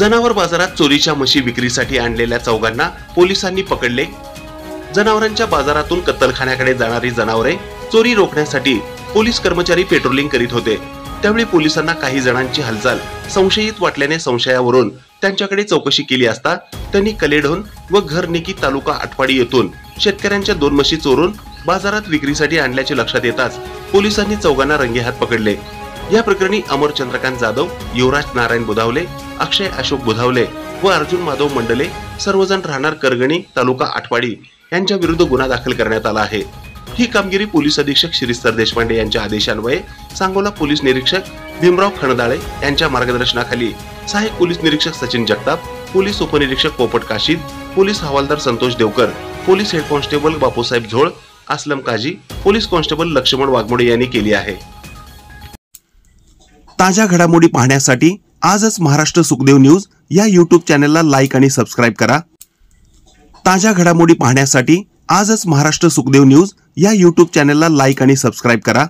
जनावर बाजारात चोरीच्या म्हशी विक्रीसाठी आणलेल्या चौघांना पोलिसांनी पकडले। जनावरांच्या बाजारातून कत्तलखान्याकडे जाणारी जनावरे चोरी रोखण्यासाठी पोलीस कर्मचारी पेट्रोलिंग करीत होते। त्यावेळी पोलिसांना काही जणांची हालचाल संशयित वाटल्याने संशयावरून त्यांच्याकडे चौकशी केली असता त्यांनी कलेढोण व घरनिकी तालुका आटपाडी येथून शेतकऱ्यांच्या 2 म्हशी चोरून बाजारात विक्रीसाठी आणल्याचे लक्षात येताच पोलिसांनी चौघांना रंगेहात पकडले। या प्रकरणी अमर चंद्रकांत जाधव, युवराज नारायण बुधावले, अक्षय अशोक बुधावले व अर्जुन माधव मंडले सर्वजण राहणार करगणी तालुका आटपाडी यांच्या विरुद्ध गुन्हा दाखल करण्यात आला आहे। ही कामगिरी पोलीस अधीक्षक श्रीस्तर देशपांडे यांच्या आदेशान्वये सांगोला पोलीस निरीक्षक भीमराव खणदाळे यांच्या मार्गदर्शनाखाली सहाय्यक पोलीस निरीक्षक सचिन जगताप, पोलीस उपनिरीक्षक पोपट काशीद, पोलीस हवालदार Santosh Devkar, police head constable Bapusaheb Zol, Aslam Kazi, police constable Laxman Waghmode यांनी केली आहे। ताज्या घडामोडी पाहण्यासाठी आजच महाराष्ट्र सुखदेव न्यूज या YouTube चॅनलला लाईक आणि सबस्क्राइब करा। ताज्या घडामोडी पाहण्यासाठी आजच महाराष्ट्र सुखदेव न्यूज या YouTube चॅनलला लाईक आणि सबस्क्राइब करा।